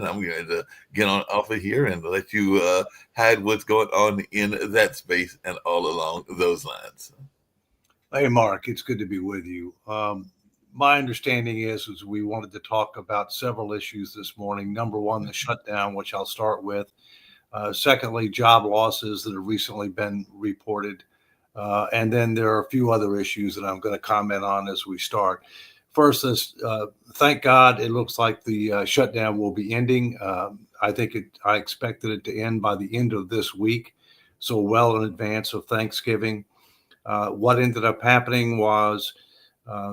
I'm going to get on off of here and let you hide what's going on in that space and all along those lines. Hey, Mark, it's good to be with you. My understanding is we wanted to talk about several issues this morning. Number one, the shutdown, which I'll start with. Secondly, job losses that have recently been reported. And then there are a few other issues that I'm going to comment on as we start. First, thank God it looks like the shutdown will be ending. I expected it to end by the end of this week, so well in advance of Thanksgiving. What ended up happening was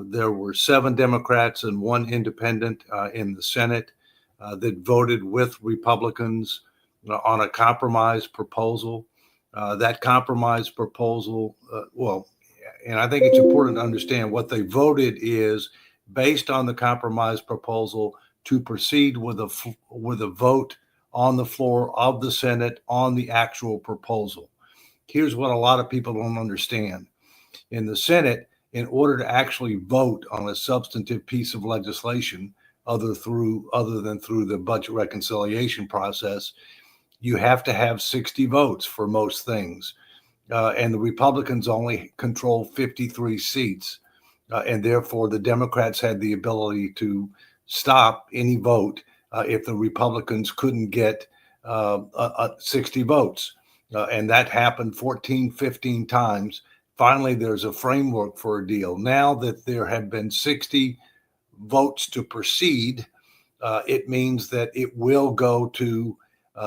there were 7 Democrats and 1 independent in the Senate that voted with Republicans on a compromise proposal. That compromise proposal, and I think it's important to understand what they voted is based on the compromise proposal to proceed with a vote on the floor of the Senate on the actual proposal. Here's what a lot of people don't understand. In the Senate, in order to actually vote on a substantive piece of legislation, other than through the budget reconciliation process, you have to have 60 votes for most things. And the Republicans only control 53 seats. And therefore, the Democrats had the ability to stop any vote if the Republicans couldn't get 60 votes. And that happened 14, 15 times. Finally, there's a framework for a deal. Now that there have been 60 votes to proceed, it means that it will go to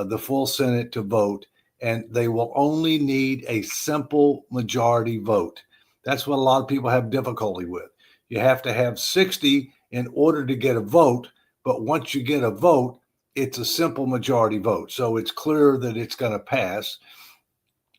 the full Senate to vote, and they will only need a simple majority vote. That's what a lot of people have difficulty with. You have to have 60 in order to get a vote, but once you get a vote, it's a simple majority vote. So it's clear that it's going to pass,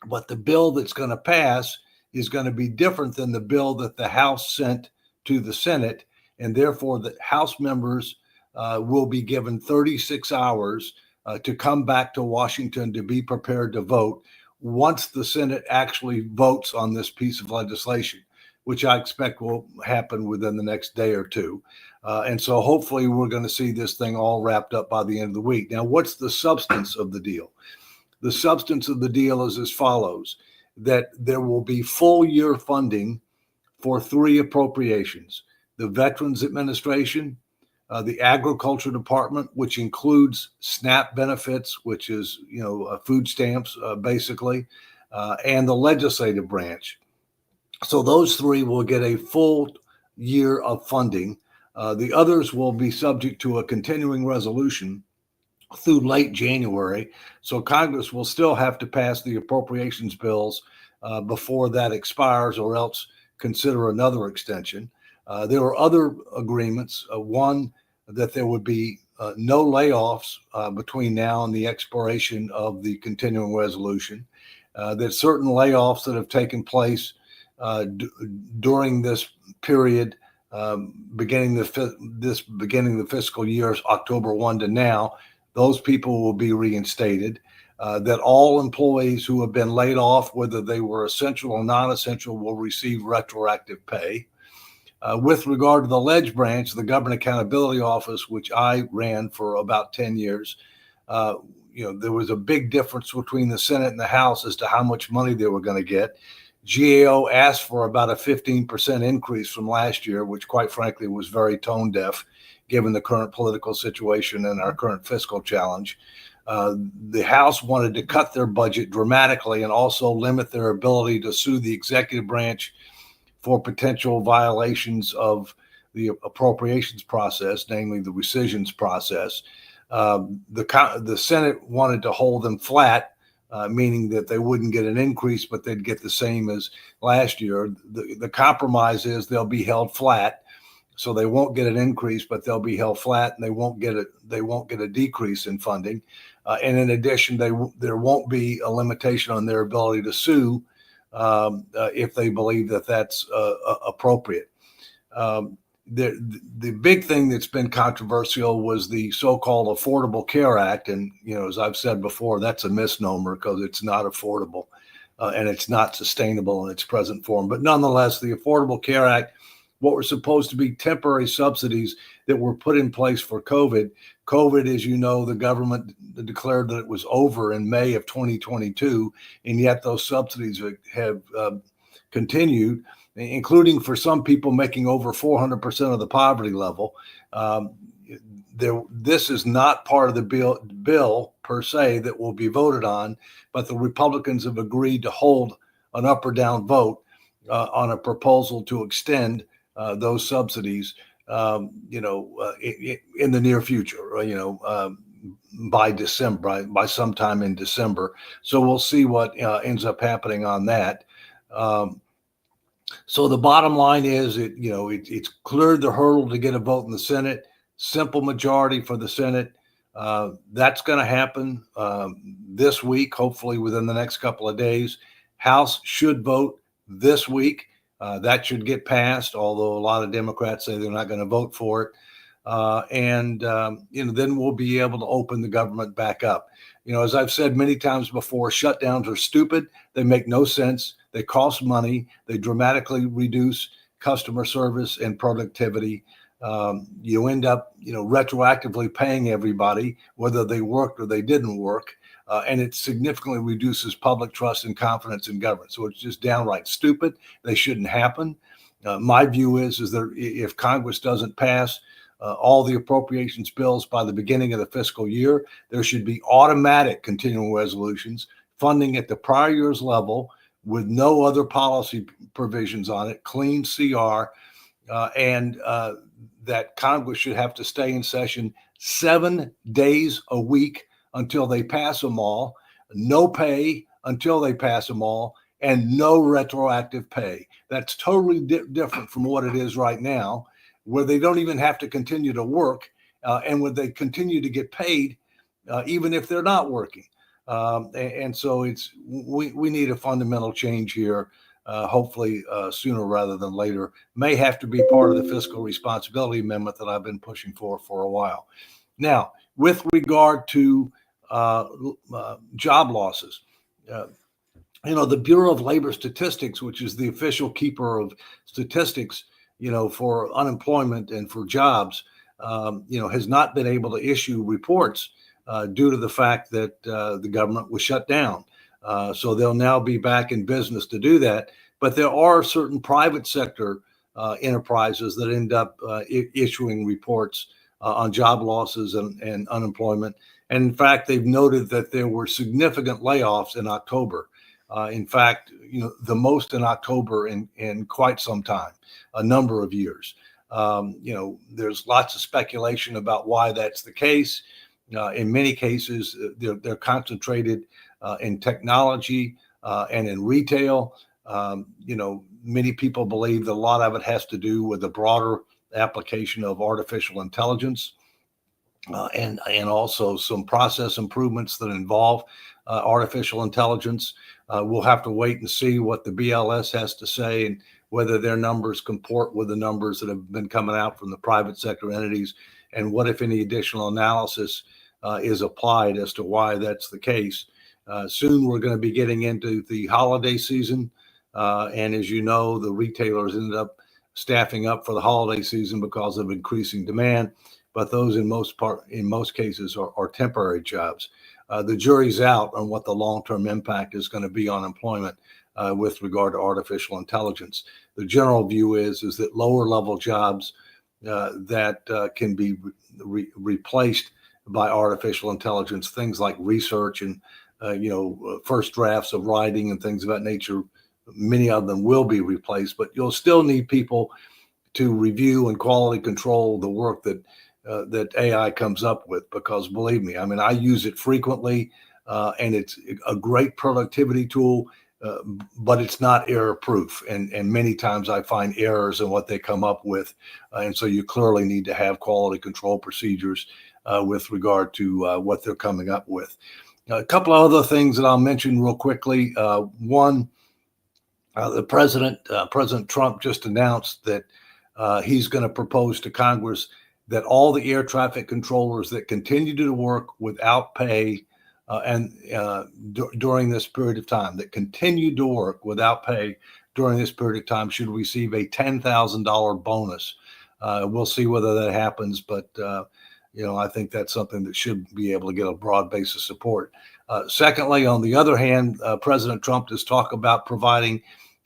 but the bill that's going to pass is going to be different than the bill that the House sent to the Senate, and therefore the House members will be given 36 hours to come back to Washington to be prepared to vote once the Senate actually votes on this piece of legislation, which I expect will happen within the next day or two. And so hopefully we're going to see this thing all wrapped up by the end of the week. Now, what's the substance of the deal? The substance of the deal is as follows, that there will be full year funding for 3 appropriations: the Veterans Administration, the Agriculture Department, which includes SNAP benefits, which is, food stamps, basically, and the legislative branch. So those 3 will get a full year of funding. The others will be subject to a continuing resolution through late January. So Congress will still have to pass the appropriations bills before that expires, or else consider another extension. There are other agreements. One, that there would be no layoffs between now and the expiration of the continuing resolution, that certain layoffs that have taken place during this period, beginning the fiscal year, October 1 to now, those people will be reinstated, that all employees who have been laid off, whether they were essential or non-essential, will receive retroactive pay. With regard to the Ledge Branch, the Government Accountability Office, which I ran for about 10 years, there was a big difference between the Senate and the House as to how much money they were going to get. GAO asked for about a 15% increase from last year, which quite frankly was very tone deaf given the current political situation and our current fiscal challenge. The House wanted to cut their budget dramatically and also limit their ability to sue the executive branch for potential violations of the appropriations process, namely the rescissions process. The Senate wanted to hold them flat, meaning that they wouldn't get an increase, but they'd get the same as last year. The compromise is they'll be held flat, so they won't get an increase, but they'll be held flat, and they won't get a decrease in funding. And in addition, there won't be a limitation on their ability to sue if they believe that that's appropriate. The big thing that's been controversial was the so-called Affordable Care Act. And, as I've said before, that's a misnomer because it's not affordable and it's not sustainable in its present form. But nonetheless, the Affordable Care Act, what were supposed to be temporary subsidies that were put in place for COVID COVID, as you know, the government declared that it was over in May of 2022, and yet those subsidies have continued, including for some people making over 400% of the poverty level. This is not part of the bill per se that will be voted on, but the Republicans have agreed to hold an up or down vote on a proposal to extend those subsidies, in the near future, by December, by sometime in December. So we'll see what ends up happening on that. So the bottom line is, it's cleared the hurdle to get a vote in the Senate. Simple majority for the Senate. That's going to happen this week, hopefully within the next couple of days. House should vote this week. That should get passed, although a lot of Democrats say they're not going to vote for it. And then we'll be able to open the government back up. As I've said many times before, shutdowns are stupid. They make no sense. They cost money. They dramatically reduce customer service and productivity. You end up, retroactively paying everybody, whether they worked or they didn't work. And it significantly reduces public trust and confidence in government. So it's just downright stupid. They shouldn't happen. My view is that if Congress doesn't pass all the appropriations bills by the beginning of the fiscal year, there should be automatic continuing resolutions, funding at the prior year's level with no other policy provisions on it, clean CR, and that Congress should have to stay in session 7 days a week until they pass them all, no pay until they pass them all, and no retroactive pay. That's totally different from what it is right now, where they don't even have to continue to work, and where they continue to get paid even if they're not working. And so we need a fundamental change here. Hopefully sooner rather than later. May have to be part of the fiscal responsibility amendment that I've been pushing for a while. Now, with regard to job losses, the Bureau of Labor Statistics, which is the official keeper of statistics, for unemployment and for jobs, has not been able to issue reports due to the fact that the government was shut down. So they'll now be back in business to do that. But there are certain private sector enterprises that end up issuing reports on job losses and unemployment. And in fact, they've noted that there were significant layoffs in October. In fact, the most in October in quite some time, a number of years. There's lots of speculation about why that's the case. In many cases, they're concentrated in technology and in retail. Many people believe that a lot of it has to do with the broader application of artificial intelligence and also some process improvements that involve artificial intelligence. We'll have to wait and see what the BLS has to say and whether their numbers comport with the numbers that have been coming out from the private sector entities, and what, if any, additional analysis is applied as to why that's the case. Soon we're going to be getting into the holiday season. And as you know, the retailers ended up staffing up for the holiday season because of increasing demand. But those in most cases are temporary jobs. The jury's out on what the long-term impact is going to be on employment with regard to artificial intelligence. The general view is that lower level jobs that can be replaced by artificial intelligence, things like research and first drafts of writing and things of that nature, many of them will be replaced, but you'll still need people to review and quality control the work that AI comes up with, because believe me, I use it frequently and it's a great productivity tool, but it's not error proof. And many times I find errors in what they come up with. And so you clearly need to have quality control procedures with regard to what they're coming up with. A couple of other things that I'll mention real quickly. One, the President Trump just announced that he's going to propose to Congress that all the air traffic controllers that continue to work without pay during this period of time, that continue to work without pay during this period of time, should receive a $10,000 bonus. We'll see whether that happens, but I think that's something that should be able to get a broad base of support. Secondly, on the other hand, President Trump has talked about providing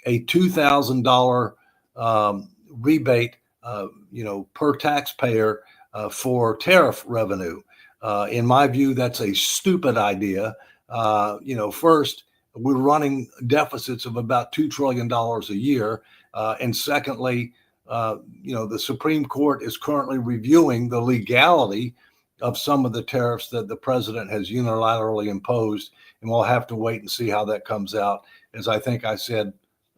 a $2,000 rebate, per taxpayer for tariff revenue. In my view, that's a stupid idea. First, we're running deficits of about $2 trillion a year. And secondly, the Supreme Court is currently reviewing the legality of some of the tariffs that the president has unilaterally imposed. And we'll have to wait and see how that comes out. As I think I said,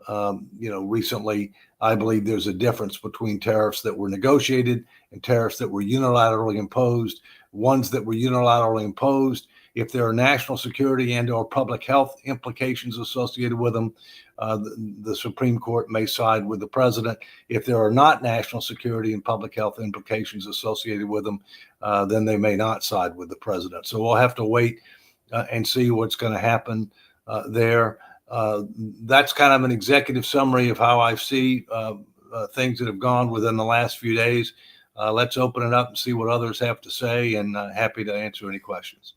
recently, I believe there's a difference between tariffs that were negotiated and tariffs that were unilaterally imposed. Ones that were unilaterally imposed, if there are national security and or public health implications associated with them, the Supreme Court may side with the president. If there are not national security and public health implications associated with them, then they may not side with the president. So we'll have to wait and see what's going to happen there. That's kind of an executive summary of how I see things that have gone within the last few days. Let's open it up and see what others have to say, and happy to answer any questions.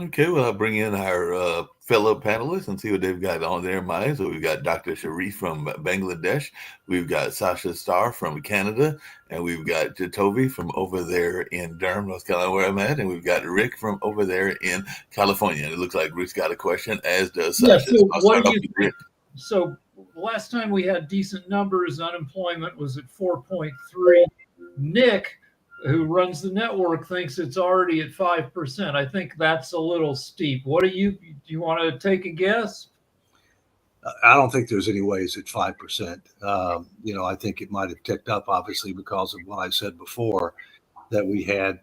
Okay, well, I'll bring in our fellow panelists and see what they've got on their minds. So we've got Dr. Sharif from Bangladesh, we've got Sasha Starr from Canada, and we've got Jatovi from over there in Durham, North Carolina, where I'm at, and we've got Rick from over there in California. And it looks like Rick's got a question, as does Sasha. Yeah, so what do you think? So last time we had decent numbers, unemployment was at 4.3. Nick, who runs the network, thinks it's already at 5%. I think that's a little steep. Do you want to take a guess? I don't think there's any ways it's 5%. I think it might have ticked up, obviously, because of what I said before, that we had,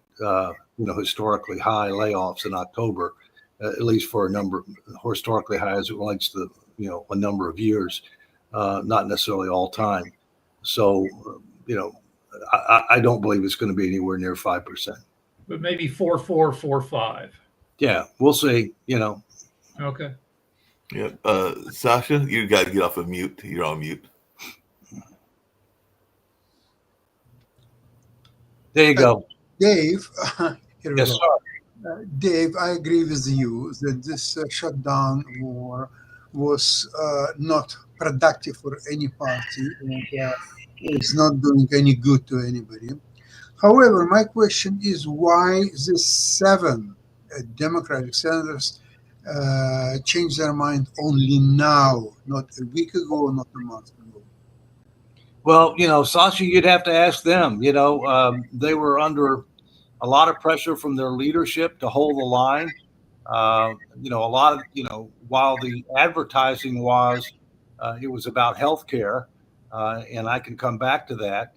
historically high layoffs in October, at least for a number, historically high as it relates to, a number of years, not necessarily all time. So, I don't believe it's going to be anywhere near 5%. But maybe 4.4, 4.5. Yeah, we'll see. Okay. Yeah, Sasha, you got to get off of mute. You're on mute. There you go. Dave, here we Yes, go. sir. Dave, I agree with you that this shutdown war was not productive for any party, and it's not doing any good to anybody. However, my question is why the 7 Democratic senators changed their mind only now, not a week ago, not a month ago? Well, Sasha, you'd have to ask them. They were under a lot of pressure from their leadership to hold the line. A lot of, while the advertising was, it was about healthcare, and I can come back to that.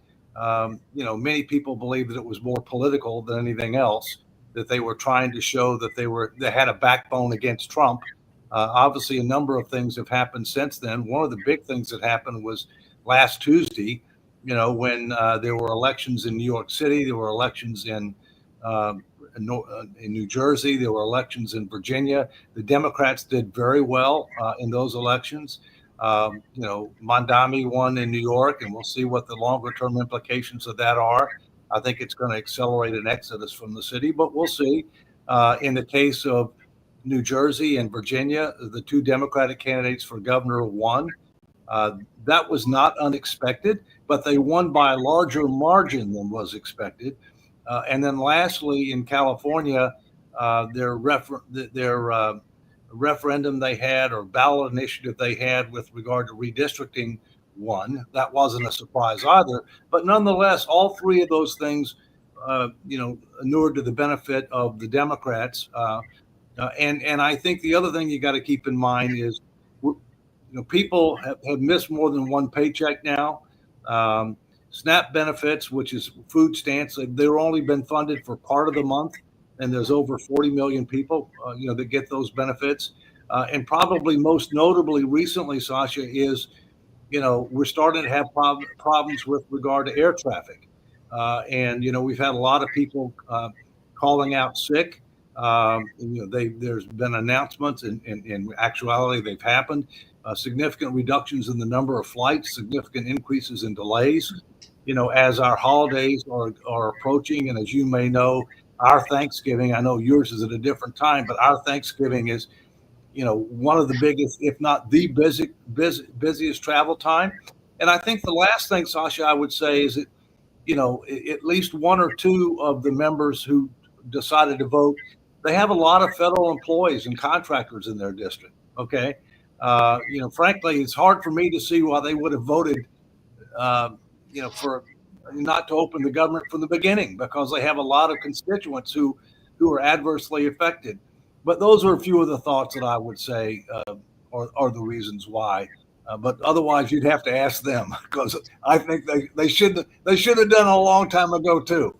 Many people believe that it was more political than anything else, that they were trying to show that they had a backbone against Trump. Obviously, a number of things have happened since then. One of the big things that happened was last Tuesday, when there were elections in New York City, there were elections in New Jersey, there were elections in Virginia. The Democrats did very well in those elections. Mondami won in New York, and we'll see what the longer term implications of that are. I think it's going to accelerate an exodus from the city, but we'll see. In the case of New Jersey and Virginia, the 2 Democratic candidates for governor won. That was not unexpected, but they won by a larger margin than was expected. And then lastly, in California, their referendum they had, or ballot initiative they had with regard to redistricting, won. That wasn't a surprise either. But nonetheless, all 3 of those things, inured to the benefit of the Democrats. And I think the other thing you got to keep in mind is, people have missed more than one paycheck now. SNAP benefits, which is food stamps, they've only been funded for part of the month, and there's over 40 million people, that get those benefits. And probably most notably recently, Sasha, is, we're starting to have problems with regard to air traffic. And we've had a lot of people calling out sick. There's been announcements, and in actuality, they've happened. Significant reductions in the number of flights, significant increases in delays. As our holidays are approaching, and as you may know, our Thanksgiving, I know yours is at a different time, but our Thanksgiving is, one of the biggest, if not the busiest travel time. And I think the last thing, Sasha, I would say is that, at least one or two of the members who decided to vote, they have a lot of federal employees and contractors in their district. Okay. Frankly, it's hard for me to see why they would have voted, for not to open the government from the beginning, because they have a lot of constituents who are adversely affected. But those are a few of the thoughts that I would say are the reasons why. But otherwise, you'd have to ask them, because I think they should have done it a long time ago too.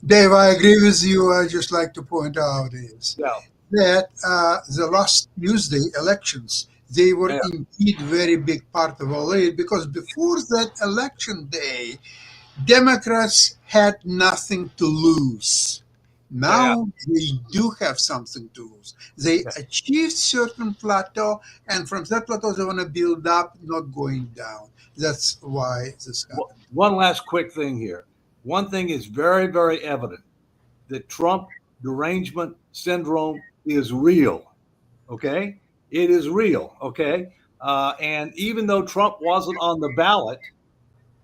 Dave, I agree with you. I just like to point out that the last Tuesday elections, they were indeed very big part of all it, because before that election day, Democrats had nothing to lose. Now they do have something to lose. They achieved certain plateau, and from that plateau they want to build up, not going down. That's why this happened. One last quick thing here. One thing is very, very evident, that Trump derangement syndrome is real. Okay? It is real. Okay? And even though Trump wasn't on the ballot,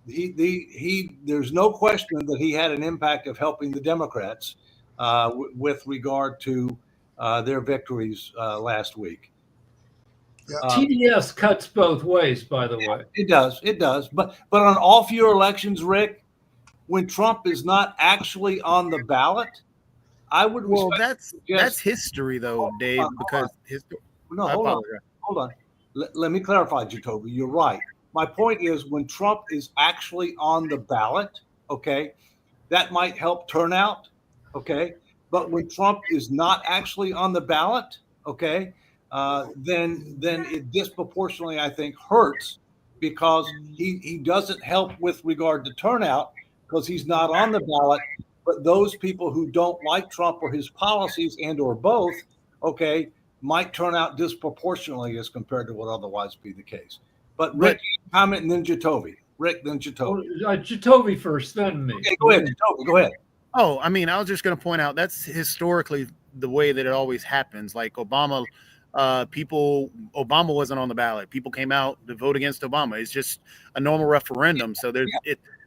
there's no question that he had an impact of helping the Democrats with regard to their victories last week. TDS cuts both ways, by the way. It does. But on all few elections, Rick, when Trump is not actually on the ballot, I would. Well, that's history, though, Dave. Because hold on. Let me clarify, Jacoby. You're right. My point is, when Trump is actually on the ballot, okay, that might help turnout, okay. But when Trump is not actually on the ballot, okay, then it disproportionately, I think, hurts, because he doesn't help with regard to turnout, because he's not on the ballot. But those people who don't like Trump or his policies and or both, okay, might turn out disproportionately as compared to what otherwise be the case. But Rick, comment, and then Jacoby. Rick, then Jacoby. Jacoby first, then me. Okay, go ahead, Jacoby. Go ahead. Oh, I mean, I was just going to point out that's historically the way that it always happens. Like Obama wasn't on the ballot. People came out to vote against Obama. It's just a normal referendum. So the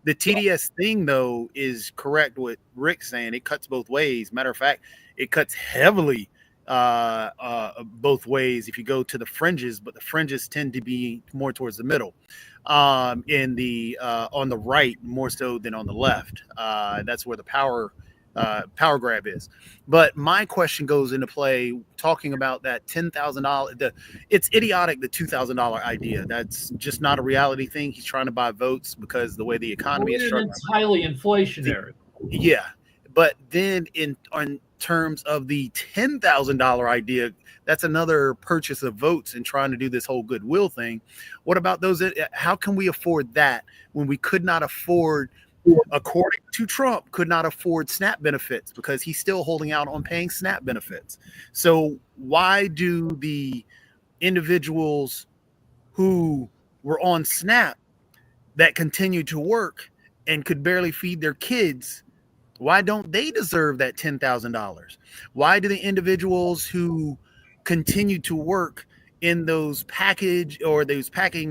TDS thing, though, is correct what Rick's saying. It cuts both ways. Matter of fact, it cuts heavily both ways if you go to the fringes, but the fringes tend to be more towards the middle, on the right more so than on the left. That's where the power grab is. But my question goes into play talking about that $10,000. It's idiotic, the $2,000 idea. That's just not a reality thing. He's trying to buy votes because the way the economy is structured, it's highly inflationary. Yeah, but then in terms of the $10,000 idea, that's another purchase of votes and trying to do this whole goodwill thing. What about those? How can we afford that when we could not afford, according to Trump, could not afford SNAP benefits because he's still holding out on paying SNAP benefits? So why do the individuals who were on SNAP that continue to work and could barely feed their kids, why don't they deserve that $10,000? Why do the individuals who continue to work in those packing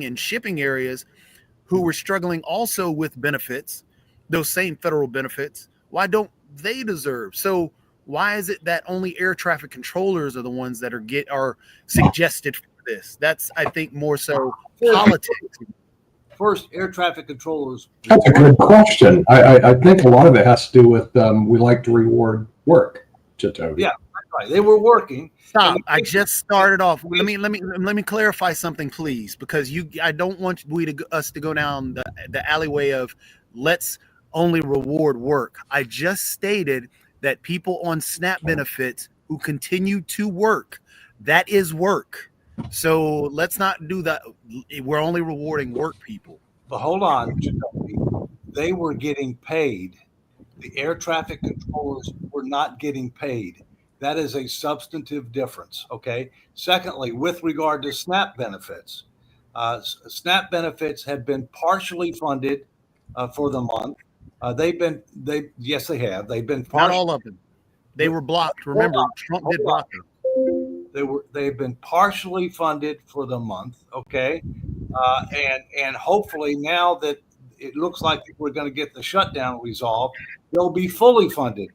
and shipping areas who were struggling also with benefits, those same federal benefits, why don't they deserve? So why is it that only air traffic controllers are the ones that are suggested for this? That's, I think, more so politics. First, air traffic controllers. That's a good question. I think a lot of it has to do with we like to reward work, Jacoby. Yeah, right. They were working. Stop. I just started off. Let me clarify something, please, because I don't want us to go down the alleyway of let's only reward work. I just stated that people on SNAP benefits who continue to work, that is work. So let's not do that. We're only rewarding work people. But hold on, they were getting paid. The air traffic controllers were not getting paid. That is a substantive difference. Okay. Secondly, with regard to SNAP benefits, SNAP benefits have been partially funded for the month. Yes, they have. They've been not all of them. They were blocked. Remember, Trump did block them. They've been partially funded for the month, okay, and hopefully now that it looks like we're going to get the shutdown resolved, they'll be fully funded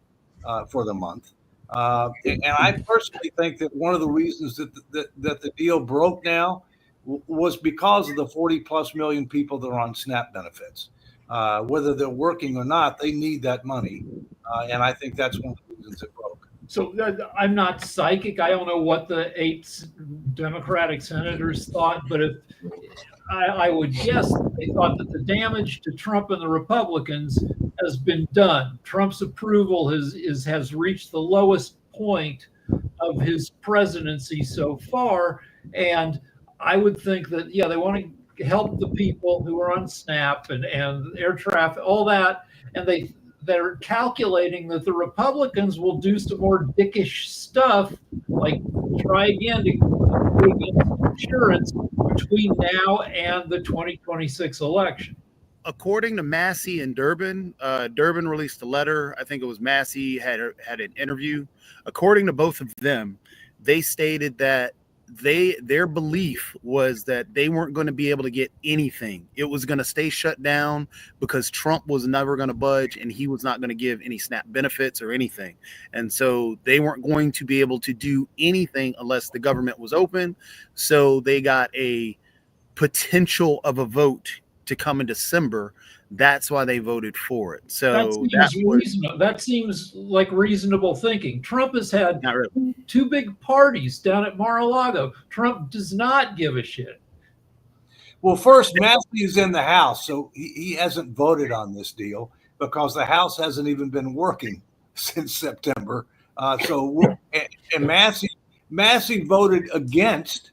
for the month. And I personally think that one of the reasons that the deal broke now was because of the 40+ million people that are on SNAP benefits. Whether they're working or not, they need that money, and I think that's one of the reasons it broke. So I'm not psychic. I don't know what the 8 Democratic senators thought, but if I would guess they thought that the damage to Trump and the Republicans has been done. Trump's approval has reached the lowest point of his presidency so far, and I would think that they want to help the people who are on SNAP and air traffic, all that, and they're calculating that the Republicans will do some more dickish stuff, like try again to get insurance between now and the 2026 election. According to Massey and Durbin, Durbin released a letter. I think it was Massey had an interview. According to both of them, they stated that their belief was that they weren't going to be able to get anything. It was going to stay shut down because Trump was never going to budge and he was not going to give any SNAP benefits or anything. And so they weren't going to be able to do anything unless the government was open. So they got a potential of a vote to come in December. That's why they voted for it. So that seems like reasonable thinking. Trump has had 2 big parties down at Mar-a-Lago. Trump does not give a shit. Well, first, Massey is in the House, so he hasn't voted on this deal because the House hasn't even been working since September. And Massey voted against,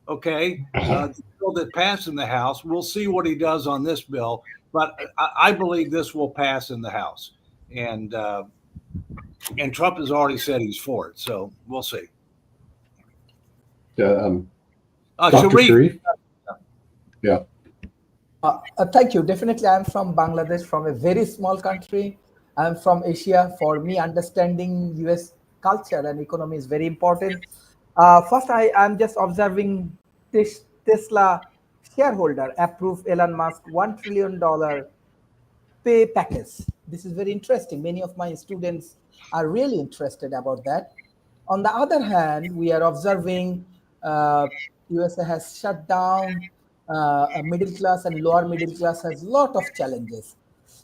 the bill that passed in the House. We'll see what he does on this bill. But I believe this will pass in the House, and Trump has already said he's for it. So we'll see. Dr. Sharif. Sharif? Yeah. Thank you. Definitely, I'm from Bangladesh, from a very small country. I'm from Asia. For me, understanding U.S. culture and economy is very important. First, I'm just observing this Tesla shareholder approved Elon Musk $1 trillion pay package. This is very interesting. Many of my students are really interested about that. On the other hand, we are observing USA has shut down a middle class and lower middle class has a lot of challenges.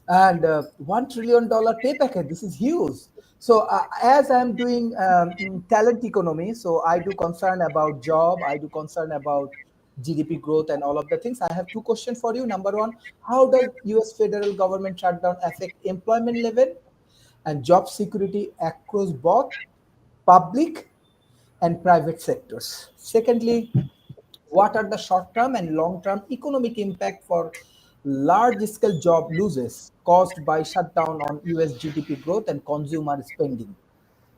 And $1 trillion pay package, this is huge. So as I'm doing talent economy, so I do concern about job, I do concern about GDP growth and all of the things. I have 2 questions for you. Number 1, how does US federal government shutdown affect employment level and job security across both public and private sectors? Secondly, what are the short-term and long-term economic impact for large-scale job losses caused by shutdown on US GDP growth and consumer spending?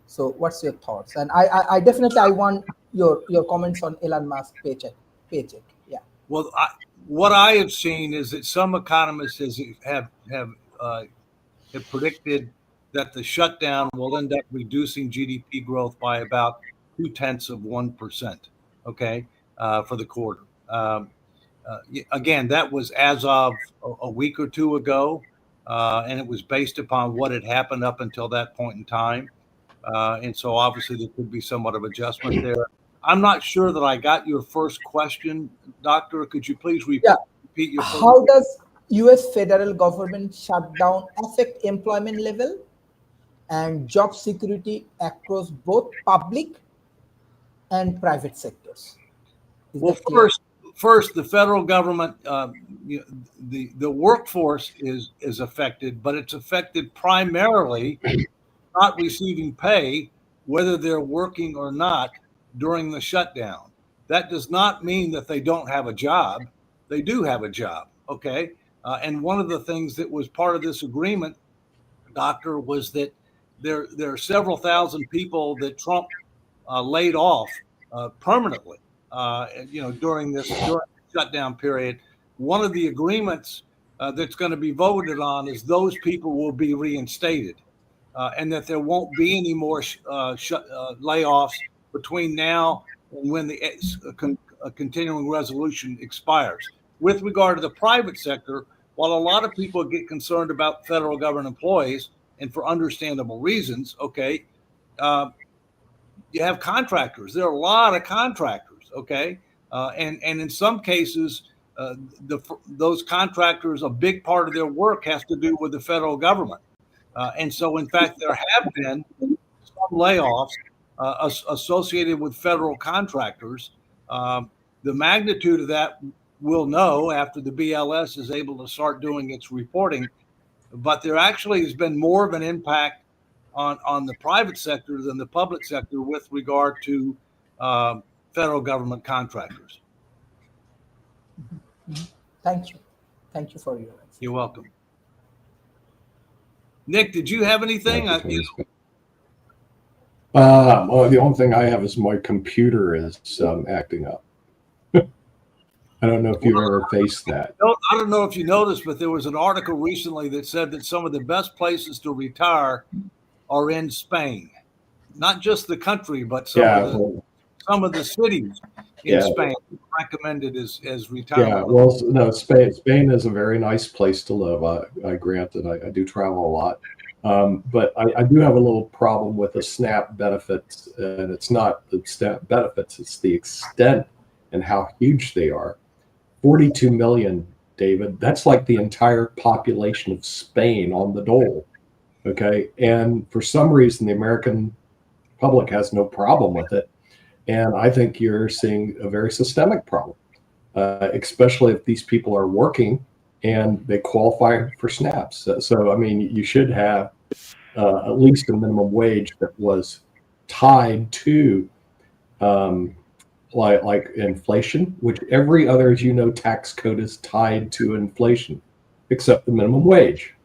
So what's your thoughts? And I definitely want your comments on Elon Musk paycheck. Yeah. Well, what I have seen is that some economists have predicted that the shutdown will end up reducing GDP growth by about 0.2%. Okay, for the quarter. Again, that was as of a week or 2 ago, and it was based upon what had happened up until that point in time. And so obviously there could be somewhat of adjustment there. I'm not sure that I got your first question, Doctor. Could you please repeat your first? How does US federal government shutdown affect employment level and job security across both public and private sectors? Well, first, the federal government, the workforce is affected, but it's affected primarily not receiving pay, whether they're working or not, during the shutdown. That does not mean that they don't have a job. They do have a job, okay? And one of the things that was part of this agreement, Doctor, was that there are several thousand people that Trump laid off permanently, during the shutdown period. One of the agreements that's going to be voted on is those people will be reinstated. and that there won't be any more layoffs between now and when the continuing resolution expires. With regard to the private sector, while a lot of people get concerned about federal government employees, and for understandable reasons, okay, you have contractors. There are a lot of contractors, okay, and in some cases, those contractors, a big part of their work has to do with the federal government, and so in fact there have been some layoffs associated with federal contractors. The magnitude of that we'll know after the BLS is able to start doing its reporting, but there actually has been more of an impact on the private sector than the public sector with regard to federal government contractors. Thank you. Thank you for your answer. You're welcome. Nick, did you have anything? Well, the only thing I have is my computer is acting up. I don't know if you've ever faced that. I don't know if you noticed, but there was an article recently that said that some of the best places to retire are in Spain. Not just the country, but some of the cities in Spain recommended as retirement. Yeah, well, no, Spain is a very nice place to live. I grant that I do travel a lot. But I do have a little problem with the SNAP benefits, and it's not the SNAP benefits, it's the extent and how huge they are. 42 million, David, that's like the entire population of Spain on the dole, okay? And for some reason, the American public has no problem with it. And I think you're seeing a very systemic problem, especially if these people are working and they qualify for SNAPs. So I mean, you should have at least a minimum wage that was tied to like inflation, which every other, as you know, tax code is tied to inflation, except the minimum wage.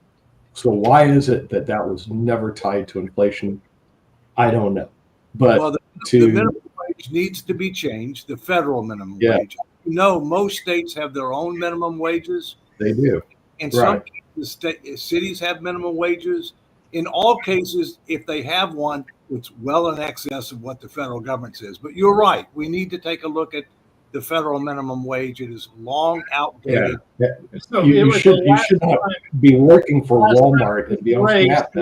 So why is it that was never tied to inflation? I don't know. But the minimum wage needs to be changed, the federal minimum wage. You know, most states have their own minimum wages. They do. In some cases, cities have minimum wages. In all cases, if they have one, it's well in excess of what the federal government says. But you're right. We need to take a look at the federal minimum wage. It is long outdated. Yeah. So you should not be working for Walmart and be on SNAP.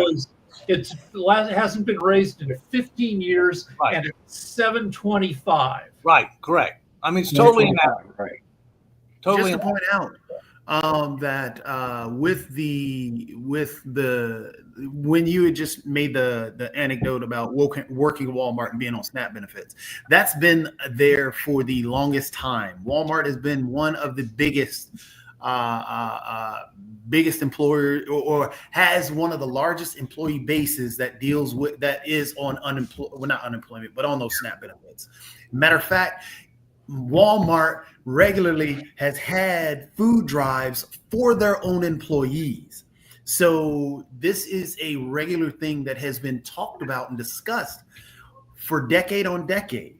It hasn't been raised in 15 years, and it's $7.25. Right, correct. I mean, it's totally inadequate. Right. Totally. Just to point out that when you had just made the anecdote about working at Walmart and being on SNAP benefits, that's been there for the longest time. Walmart has been one of the biggest employer, or has one of the largest employee bases that is on not unemployment, but on those SNAP benefits. Matter of fact, Walmart regularly has had food drives for their own employees. So this is a regular thing that has been talked about and discussed for decade on decade.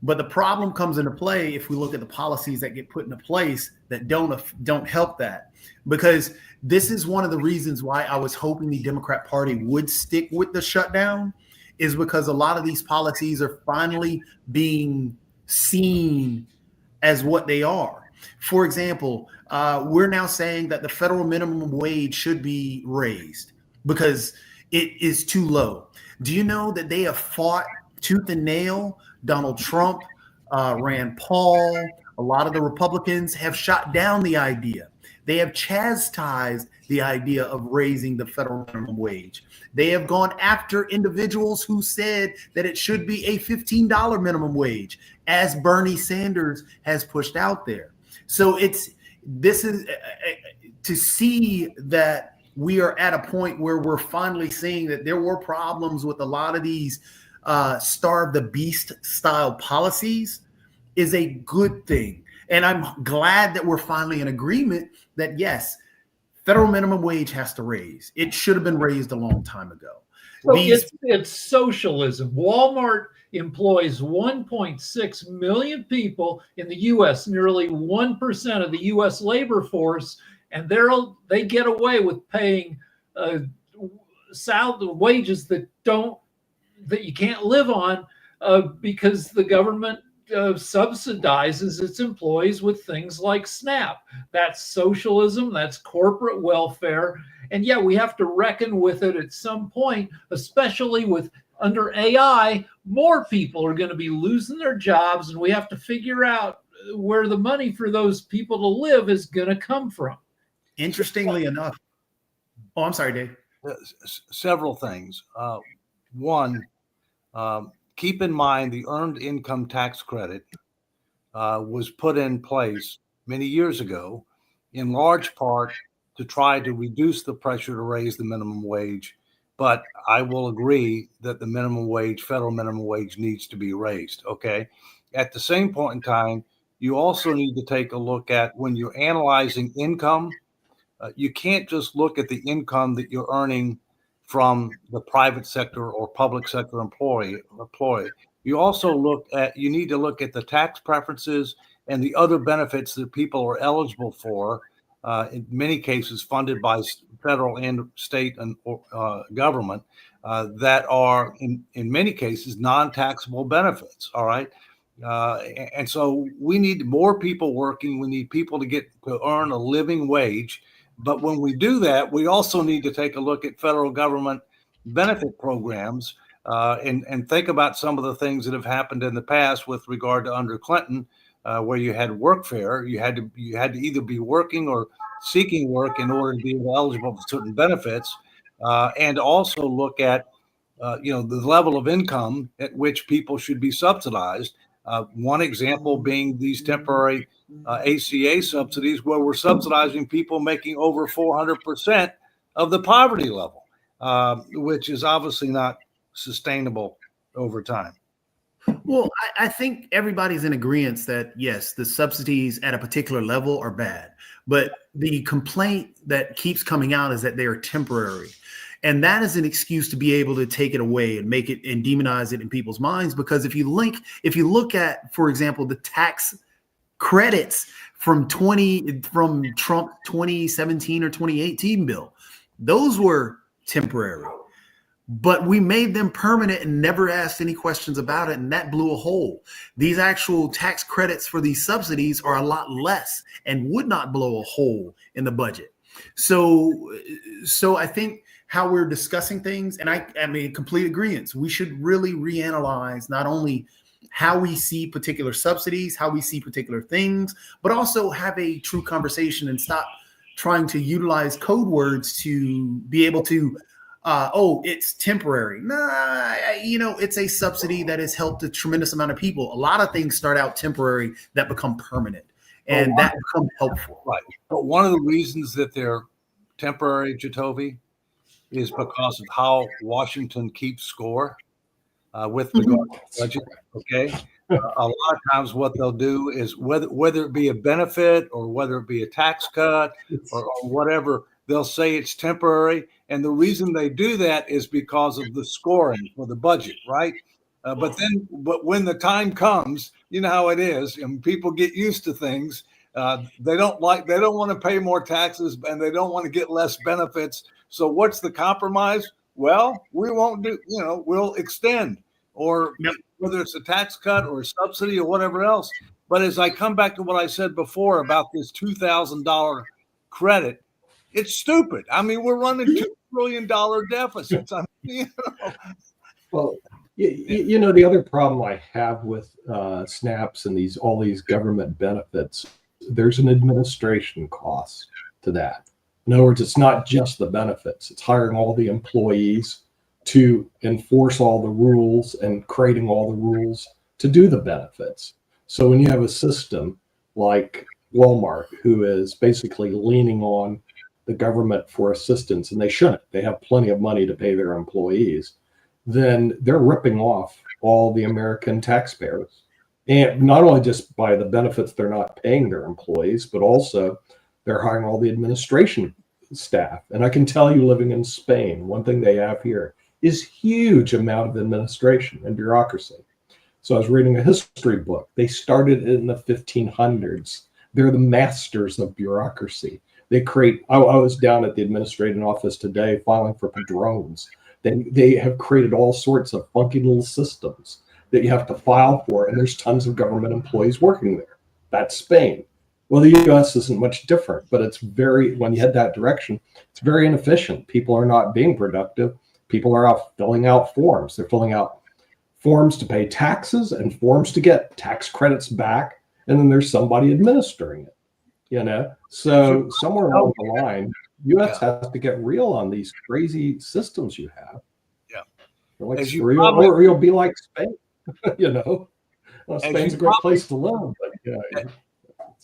But the problem comes into play if we look at the policies that get put into place that don't help that. Because this is one of the reasons why I was hoping the Democrat Party would stick with the shutdown, is because a lot of these policies are finally being seen as what they are. For example, we're now saying that the federal minimum wage should be raised because it is too low. Do you know that they have fought tooth and nail? Donald Trump, Rand Paul, a lot of the Republicans have shot down the idea. They have chastised the idea of raising the federal minimum wage. They have gone after individuals who said that it should be a $15 minimum wage, as Bernie Sanders has pushed out there. So this is to see that we are at a point where we're finally seeing that there were problems with a lot of these starve the beast style policies is a good thing. And I'm glad that we're finally in agreement that yes, federal minimum wage has to raise. It should have been raised a long time ago. So it's socialism. Walmart employs 1.6 million people in the U.S., nearly 1% of the U.S. labor force, and they get away with paying wages that you can't live on because the government subsidizes its employees with things like SNAP. That's socialism, that's corporate welfare. And yeah, we have to reckon with it at some point, especially with under AI, more people are going to be losing their jobs, and we have to figure out where the money for those people to live is going to come from. Interestingly enough, oh, I'm sorry, Dave. Several things. One, keep in mind the earned income tax credit was put in place many years ago, in large part to try to reduce the pressure to raise the minimum wage. But I will agree that the minimum wage, federal minimum wage, needs to be raised. Okay. At the same point in time, you also need to take a look at, when you're analyzing income, you can't just look at the income that you're earning from the private sector or public sector employee. You need to look at the tax preferences and the other benefits that people are eligible for, in many cases funded by federal and state and government, that are in many cases non-taxable benefits. All right. And so we need more people working. We need people to earn a living wage. But when we do that, we also need to take a look at federal government benefit programs and think about some of the things that have happened in the past with regard to under Clinton, where you had workfare. You had to either be working or seeking work in order to be eligible for certain benefits, and also look at the level of income at which people should be subsidized. One example being these temporary ACA subsidies, where we're subsidizing people making over 400% of the poverty level, which is obviously not sustainable over time. Well, I think everybody's in agreement that, yes, the subsidies at a particular level are bad. But the complaint that keeps coming out is that they are temporary. And that is an excuse to be able to take it away and make it and demonize it in people's minds. Because if you look at, for example, the tax credits from Trump 2017 or 2018 bill, those were temporary. But we made them permanent and never asked any questions about it, and that blew a hole. These actual tax credits for these subsidies are a lot less and would not blow a hole in the budget. So I think how we're discussing things, and I mean, complete agreement. We should really reanalyze not only how we see particular subsidies, how we see particular things, but also have a true conversation and stop trying to utilize code words to be able to it's temporary. Nah, it's a subsidy that has helped a tremendous amount of people. A lot of things start out temporary that become permanent, and that becomes helpful. Right. But one of the reasons that they're temporary, Jacoby, is because of how Washington keeps score with regard to the budget. Okay. A lot of times what they'll do is whether it be a benefit or whether it be a tax cut or whatever, they'll say it's temporary. And the reason they do that is because of the scoring for the budget, right? But when the time comes, you know how it is, and people get used to things. They don't want to pay more taxes, and they don't want to get less benefits. So what's the compromise? Well, we won't do, we'll extend, or whether it's a tax cut or a subsidy or whatever else. But as I come back to what I said before about this $2,000 credit, it's stupid. I mean, we're running $2 trillion deficits. I mean, Well, the other problem I have with SNAPs and all these government benefits, there's an administration cost to that. In other words, it's not just the benefits. It's hiring all the employees to enforce all the rules and creating all the rules to do the benefits. So when you have a system like Walmart, who is basically leaning on the government for assistance, and they shouldn't, they have plenty of money to pay their employees, then they're ripping off all the American taxpayers. And not only just by the benefits they're not paying their employees, but also they're hiring all the administration staff. And I can tell you, living in Spain, one thing they have here is huge amount of administration and bureaucracy. So I was reading a history book. They started in the 1500s. They're the masters of bureaucracy. They create. I was down at the administrative office today filing for drones. They have created all sorts of funky little systems that you have to file for, and there's tons of government employees working there. That's Spain. Well, the U.S. isn't much different, but it's very, when you head that direction, it's very inefficient. People are not being productive. People are out filling out forms. They're filling out forms to pay taxes and forms to get tax credits back, and then there's somebody administering it. You know, so somewhere along the line, U.S. has to get real on these crazy systems you have. Yeah, like or you'll be like Spain. You know, well, Spain's a great place to live. But, yeah,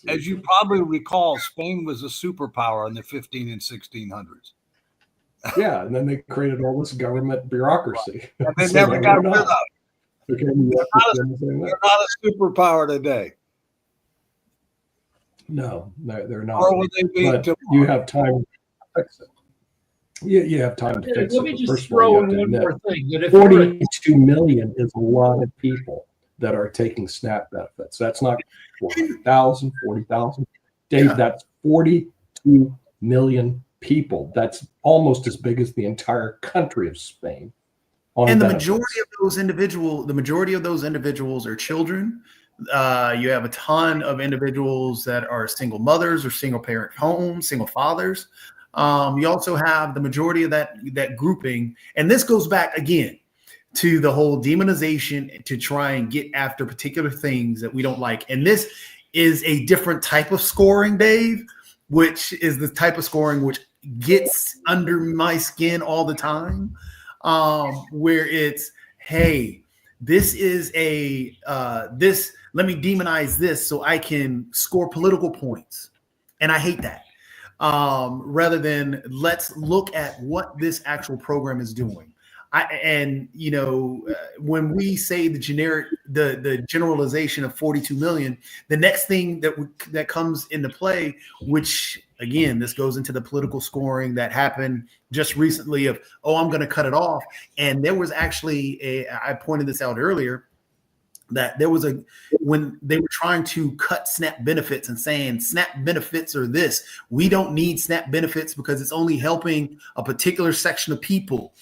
as you probably recall, Spain was a superpower in the 15 and 1600s. Yeah, and then they created all this government bureaucracy. And they never got rid of it. They're not a superpower today. No, they're not. Or will they be? But you have time to fix it. You have time to fix it. Let me just throw in one more thing. That if 42 million is a lot of people that are taking SNAP benefits. That's not 40,000, 40,000. Dave, that's 42 million people. That's almost as big as the entire country of Spain. And the majority of those individuals are children. You have a ton of individuals that are single mothers or single parent homes, single fathers. You also have the majority of that grouping, and this goes back again to the whole demonization to try and get after particular things that we don't like. And this is a different type of scoring, Dave, which is the type of scoring which gets under my skin all the time, where it's, hey, this is let me demonize this so I can score political points. And I hate that. Rather than let's look at what this actual program is doing. When we say the generalization of 42 million, the next thing that comes into play, which again, this goes into the political scoring that happened just recently of, I'm going to cut it off. And there was actually I pointed this out earlier, that there was when they were trying to cut SNAP benefits and saying SNAP benefits are this, we don't need SNAP benefits because it's only helping a particular section of people.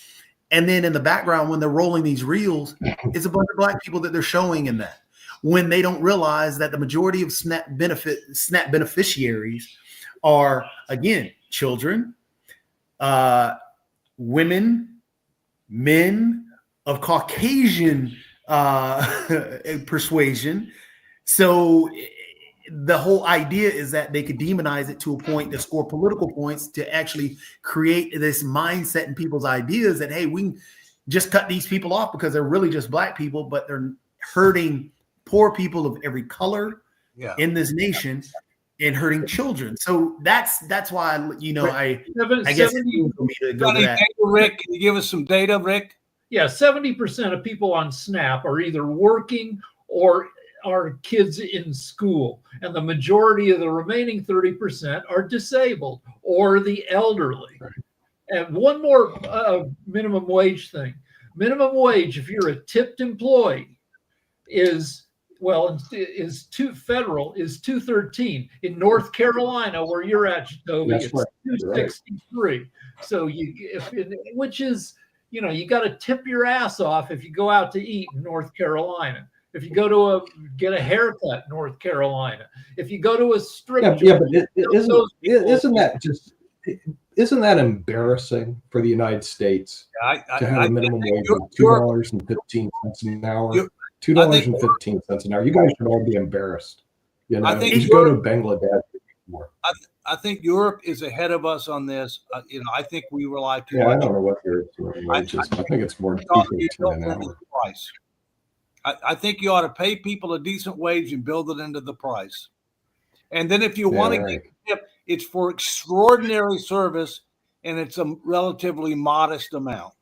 And then in the background, when they're rolling these reels, it's a bunch of Black people that they're showing in that, when they don't realize that the majority of SNAP beneficiaries are, again, children, women, men of Caucasian persuasion. So the whole idea is that they could demonize it to a point to score political points, to actually create this mindset in people's ideas that, hey, we can just cut these people off because they're really just Black people, but they're hurting poor people of every color in this nation and hurting children. So that's why, I guess for me to go to that. Rick, can you give us some data, Rick? Yeah, 70% of people on SNAP are either working or are kids in school. And the majority of the remaining 30% are disabled or the elderly. Right. And one more minimum wage thing. Minimum wage, if you're a tipped employee, is $213. In North Carolina, where you're at, Toby, it's right. $263. Right. So which is, you got to tip your ass off if you go out to eat in North Carolina. If you go to get a haircut, North Carolina. If you go to a strip joint, but isn't that embarrassing for the United States to have a minimum wage of $2.15 an hour? $2.15 an hour. You guys should all be embarrassed. I think you go to Bangladesh. I think Europe is ahead of us on this. I think we rely too much. I don't know what your wage is. I think it's more than an hour. Price. I think you ought to pay people a decent wage and build it into the price. And then if you want to get a tip, it's for extraordinary service, and it's a relatively modest amount.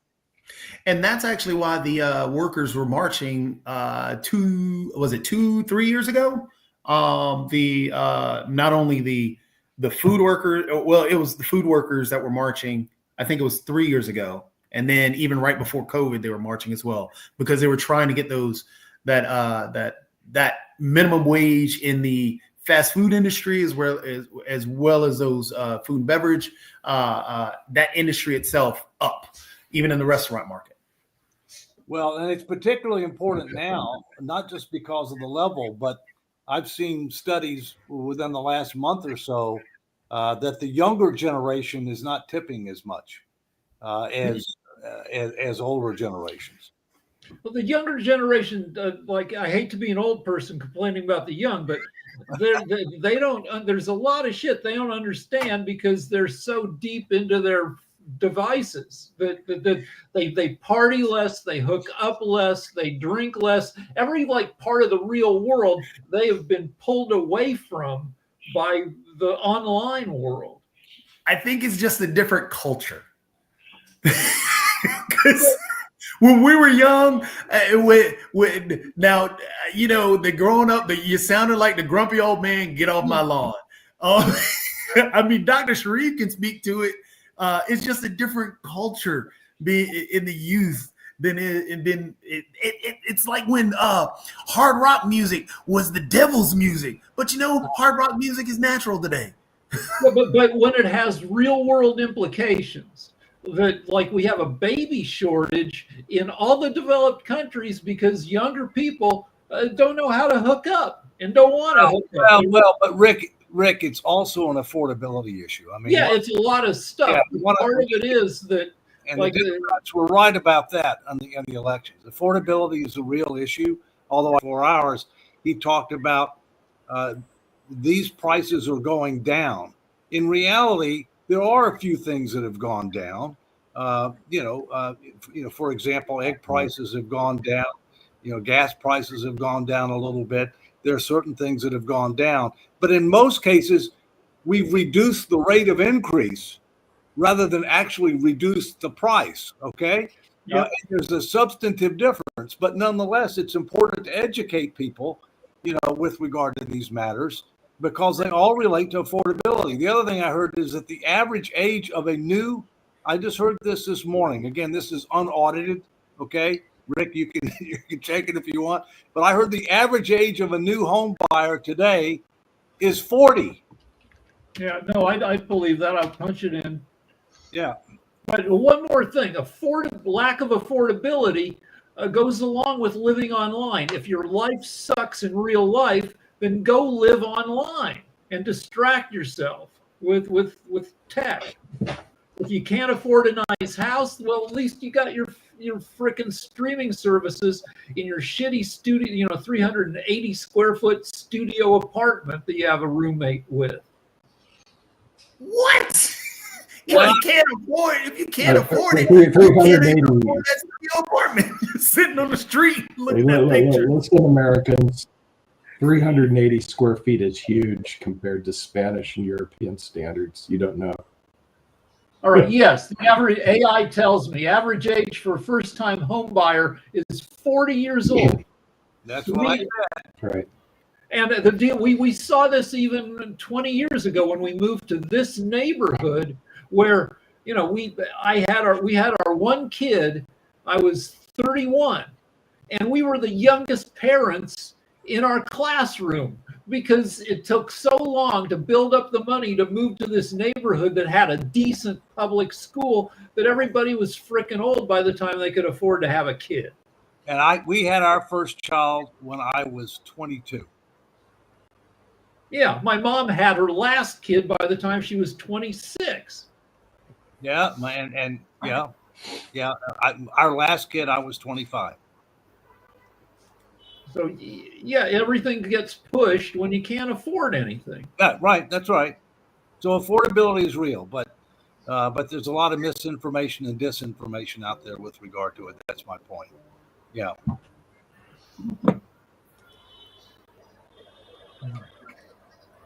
And that's actually why the workers were marching 2-3 years ago? Not only the food workers, it was the food workers that were marching. I think it was 3 years ago. And then even right before COVID, they were marching as well, because they were trying to get that minimum wage in the fast food industry as well as those food and beverage, that industry itself up, even in the restaurant market. Well, and it's particularly important now, not just because of the level, but I've seen studies within the last month or so that the younger generation is not tipping as much as older generations. Well, the younger generation, like, I hate to be an old person complaining about the young, but they don't. There's a lot of shit they don't understand because they're so deep into their devices that they party less, they hook up less, they drink less. Every like part of the real world they have been pulled away from by the online world. I think it's just a different culture. Because when we were young, now, you know, the growing up, you sounded like the grumpy old man, get off my lawn. I mean, Dr. Sharif can speak to it. It's just a different culture in the youth than it's like when hard rock music was the devil's music. But, you know, hard rock music is natural today. but when it has real world implications, that like we have a baby shortage in all the developed countries because younger people don't know how to hook up and don't want to hook up. Well, but Rick, it's also an affordability issue. I mean, yeah, it's a lot of stuff. Yeah, part of it is that, and like, the Democrats were right about that on the elections. Affordability is a real issue. Although for hours he talked about these prices are going down. In reality, there are a few things that have gone down. For example, egg prices have gone down. You know, gas prices have gone down a little bit. There are certain things that have gone down, but in most cases, we've reduced the rate of increase rather than actually reduce the price. Okay, yeah. There's a substantive difference, but nonetheless, it's important to educate people, you know, with regard to these matters, because they all relate to affordability. The other thing I heard is that the average age of a new, I just heard this morning. Again, this is unaudited. Okay, Rick, you can check it if you want. But I heard the average age of a new home buyer today is 40. Yeah, no, I believe that. I'll punch it in. Yeah. But one more thing, lack of affordability goes along with living online. If your life sucks in real life, then go live online and distract yourself with tech. If you can't afford a nice house, well, at least you got your freaking streaming services in your shitty studio, you know, 380 square foot studio apartment that you have a roommate with. What? Well, If you can't afford it, 380. That's your apartment. You're sitting on the street looking at pictures. Listen, Americans, 380 square feet is huge compared to Spanish and European standards. You don't know. All right. Yes, the average AI tells me average age for a first-time home buyer is 40 years old. That's right. Right. And the deal, we saw this even 20 years ago when we moved to this neighborhood where, you know, we had our one kid. I was 31, and we were the youngest parents in our classroom because it took so long to build up the money to move to this neighborhood that had a decent public school that everybody was freaking old by the time they could afford to have a kid. And we had our first child when I was 22. Yeah, my mom had her last kid by the time she was 26. Yeah, our last kid, I was 25. So yeah, everything gets pushed when you can't afford anything. Right, that's right. So affordability is real, but there's a lot of misinformation and disinformation out there with regard to it. That's my point. Yeah.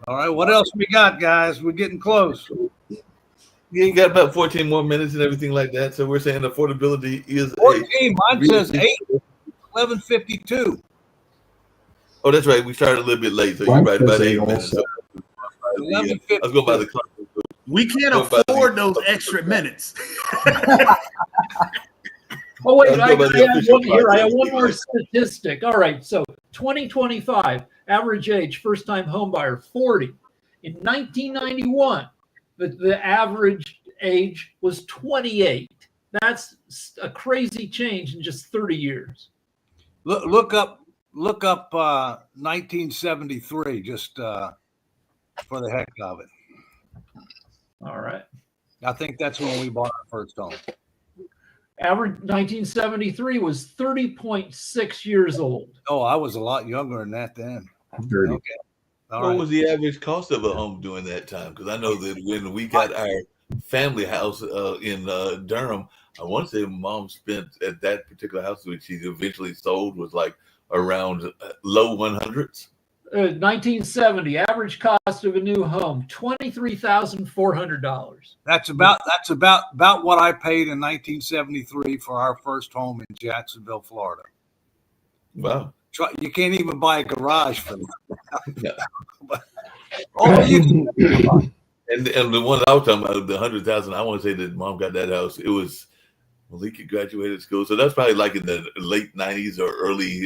All right, what else we got, guys? We're getting close. You got about 14 more minutes and everything like that. So we're saying affordability is 14. Mine says 11:52. Oh, that's right. We started a little bit late, so you're right about 8 minutes. So, 11:52. let's go by the clock. We can't afford those extra minutes. Oh wait, I have one more statistic. All right, so 2025, Average age, first-time homebuyer, 40. In 1991, the average age was 28. That's a crazy change in just 30 years. Look up 1973 just for the heck of it. All right. I think that's when we bought our first home. Average 1973 was 30.6 years old. Oh, I was a lot younger than that then. 30. Okay. All What right. was the average cost of a home during that time? Because I know that when we got our family house in Durham, I want to say Mom spent at that particular house, which she eventually sold, was like around low 100s. 1970, average cost of a new home, $23,400. That's about what I paid in 1973 for our first home in Jacksonville, Florida. Wow. You can't even buy a garage for that. Yeah. Oh, And the one that I was talking about, the 100,000, I want to say that Mom got that house. It was Malika graduated school, so that's probably like in the late 90s or early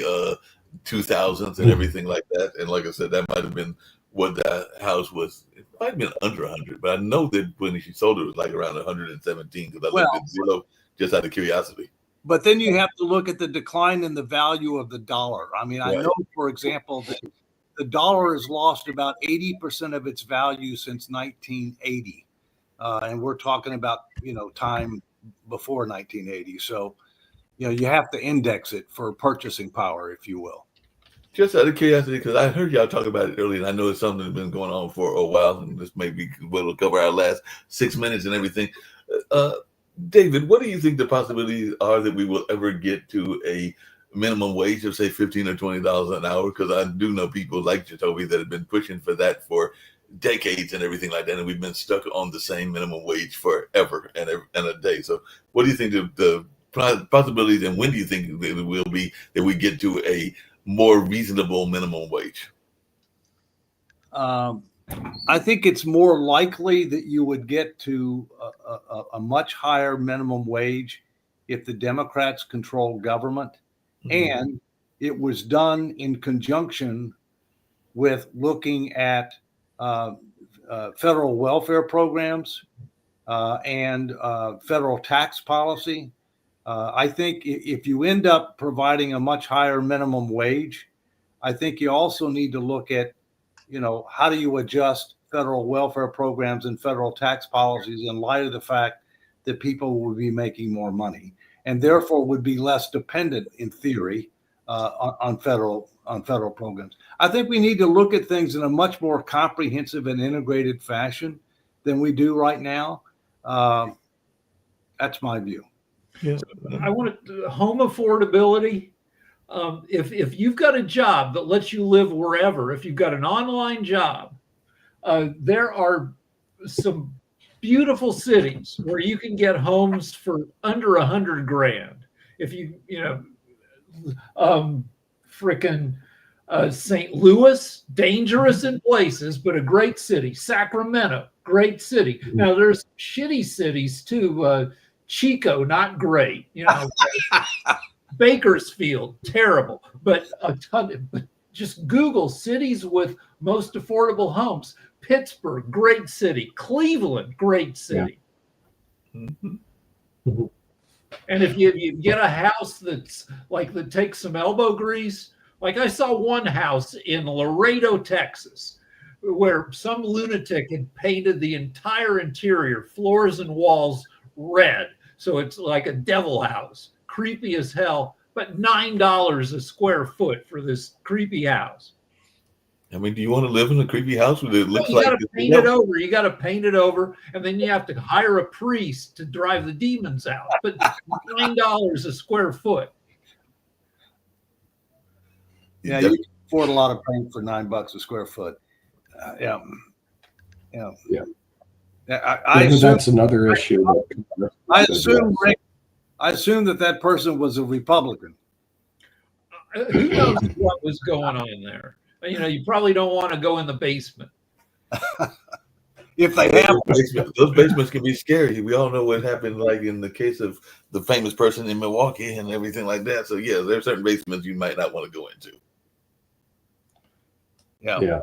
2000s and everything like that. And like I said, that might have been what that house was. It might have been under 100, but I know that when she sold it, it was like around 117 because I looked at Zillow just out of curiosity. But then you have to look at the decline in the value of the dollar. I mean, I know, for example, that the dollar has lost about 80% of its value since 1980. And we're talking about, time before 1980. So, you have to index it for purchasing power, if you will. Just out of curiosity, because I heard y'all talk about it earlier, and I know it's something that's been going on for a while, and this may be we'll cover our last 6 minutes and everything. David, what do you think the possibilities are that we will ever get to a minimum wage of say $15 or $20 an hour? Because I do know people like Jacoby that have been pushing for that for decades and everything like that, and we've been stuck on the same minimum wage forever and a day. So, what do you think the possibilities, and when do you think it will be that we get to a more reasonable minimum wage? I think it's more likely that you would get to a much higher minimum wage if the Democrats control government, and it was done in conjunction with looking at federal welfare programs and federal tax policy. I think if you end up providing a much higher minimum wage, I think you also need to look at, how do you adjust federal welfare programs and federal tax policies in light of the fact that people will be making more money and therefore would be less dependent, in theory, on federal programs. I think we need to look at things in a much more comprehensive and integrated fashion than we do right now. That's my view. Yeah. I want home affordability. If you've got a job that lets you live wherever, if you've got an online job, there are some beautiful cities where you can get homes for under $100,000. If St. Louis, dangerous in places, but a great city. Sacramento, great city. Now there's shitty cities too. Chico, not great. Bakersfield, terrible. But just Google cities with most affordable homes. Pittsburgh, great city. Cleveland, great city. Yeah. And if you get a house that takes some elbow grease, like I saw one house in Laredo, Texas, where some lunatic had painted the entire interior, floors and walls, red. So it's like a devil house, creepy as hell, but $9 a square foot for this creepy house. I mean, do you want to live in a creepy house where it looks You like got to paint it over. You got to paint it over, and then you have to hire a priest to drive the demons out. But $9 a square foot. Yeah, you can afford a lot of paint for $9 a square foot. Yeah. I assume that's another issue. I assume, Rick, that person was a Republican. Who knows what was going on there? You probably don't want to go in the basement. If they have those basements can be scary. We all know what happened, like in the case of the famous person in Milwaukee and everything like that. So yeah, there are certain basements you might not want to go into. Yeah. Yeah.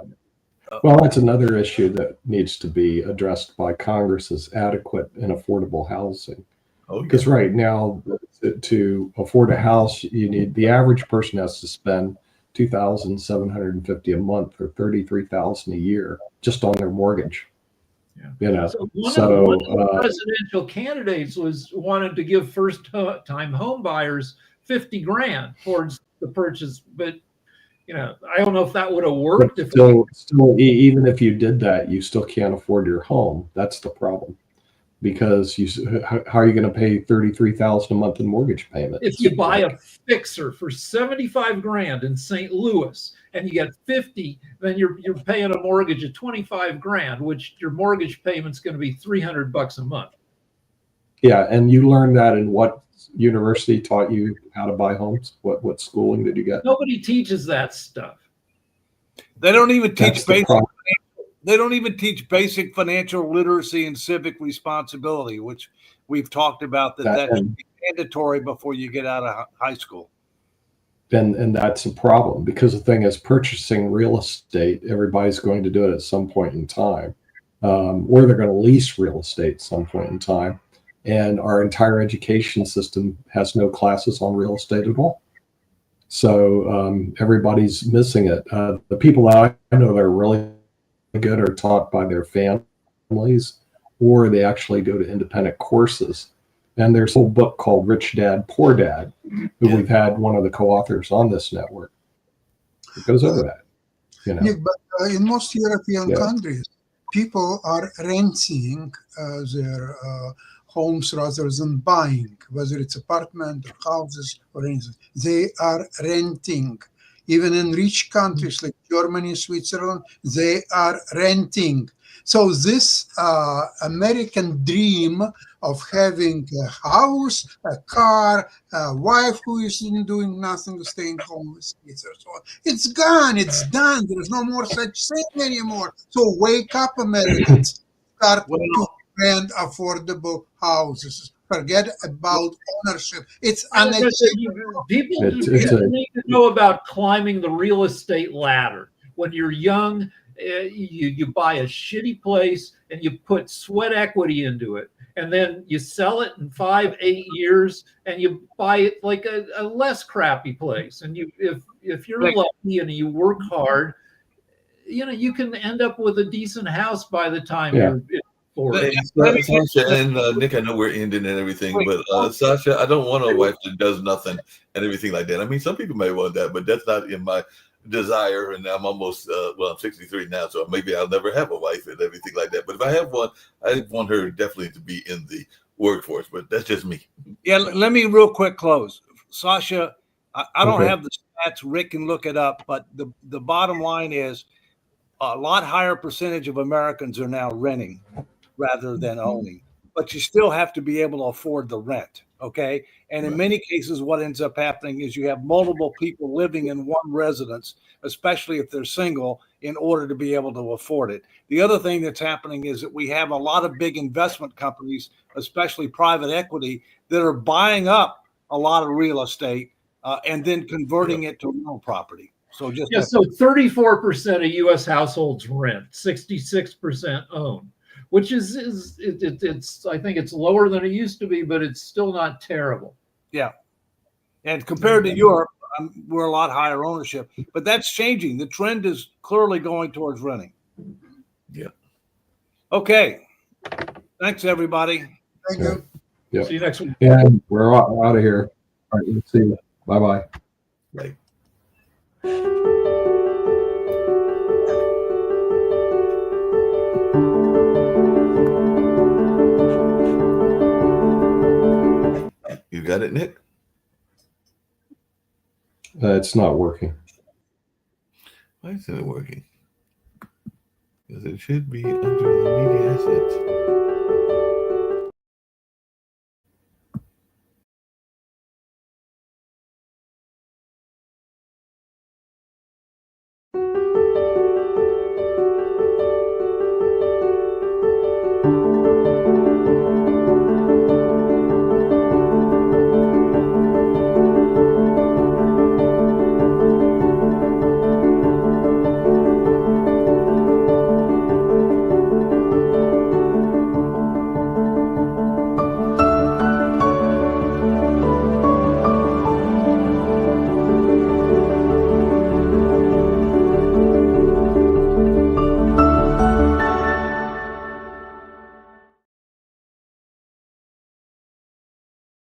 Well, that's another issue that needs to be addressed by Congress is adequate and affordable housing. Oh, Because right now, to afford a house, you need the average person has to spend $2,750 a month or $33,000 a year just on their mortgage. Yeah. You know, So so one of the presidential candidates wanted to give first-time home buyers $50,000 towards the purchase, but I don't know if that would have worked. But even if you did that, you still can't afford your home. That's the problem, because how are you going to pay $33,000 a month in mortgage payments? If you buy a fixer for $75,000 in St. Louis and you get 50, then you're paying a mortgage of $25,000, which your mortgage payment's going to be $300 a month. Yeah, and you learned that in what university taught you how to buy homes? What schooling did you get? Nobody teaches that stuff. They don't even teach That's the basic. problem. They don't even teach basic financial literacy and civic responsibility, which we've talked about that should be mandatory before you get out of high school. And that's a problem, because the thing is, purchasing real estate, everybody's going to do it at some point in time, or they're going to lease real estate at some point in time. And our entire education system has no classes on real estate at all. So everybody's missing it. The people that I know that are really good are taught by their families, or they actually go to independent courses. And there's a whole book called Rich Dad, Poor Dad, who we've had one of the co-authors on this network. It goes over that. Nick, but in most European countries, people are renting their homes rather than buying, whether it's apartment or houses or anything. They are renting. Even in rich countries like Germany, Switzerland, they are renting. So this American dream of having a house, a car, a wife who is doing nothing, staying home with kids or so on, it's gone, it's done. There's no more such thing anymore. So wake up, Americans. Start to rent affordable houses. Forget about ownership. It's unacceptable. People need to know about climbing the real estate ladder. When you're young, you buy a shitty place and you put sweat equity into it, and then you sell it in 5-8 years and you buy it like a less crappy place. And if you're lucky and you work hard, you can end up with a decent house by the time you're Sasha and Nick, I know we're ending and everything, but Sasha, I don't want a wife that does nothing and everything like that. I mean, some people may want that, but that's not in my desire. And I'm almost, I'm 63 now, so maybe I'll never have a wife and everything like that. But if I have one, I want her definitely to be in the workforce, but that's just me. Yeah, let me real quick close. Sasha, I don't have the stats. Rick can look it up, but the bottom line is a lot higher percentage of Americans are now renting rather than owning, but you still have to be able to afford the rent. Okay. And in many cases, what ends up happening is you have multiple people living in one residence, especially if they're single, in order to be able to afford it. The other thing that's happening is that we have a lot of big investment companies, especially private equity, that are buying up a lot of real estate and then converting it to real property. So so 34% of U.S. households rent, 66% own, which is it's I think it's lower than it used to be, but it's still not terrible. Yeah, and compared to Europe, we're a lot higher ownership, but that's changing. The trend is clearly going towards renting. Yeah. Okay. Thanks, everybody. Thank you. Yeah. See you next week. And we're out of here. All right. Let's see you. Bye-bye. Right. You got it, Nick? It's not working. Why isn't it working? Because it should be under the media assets.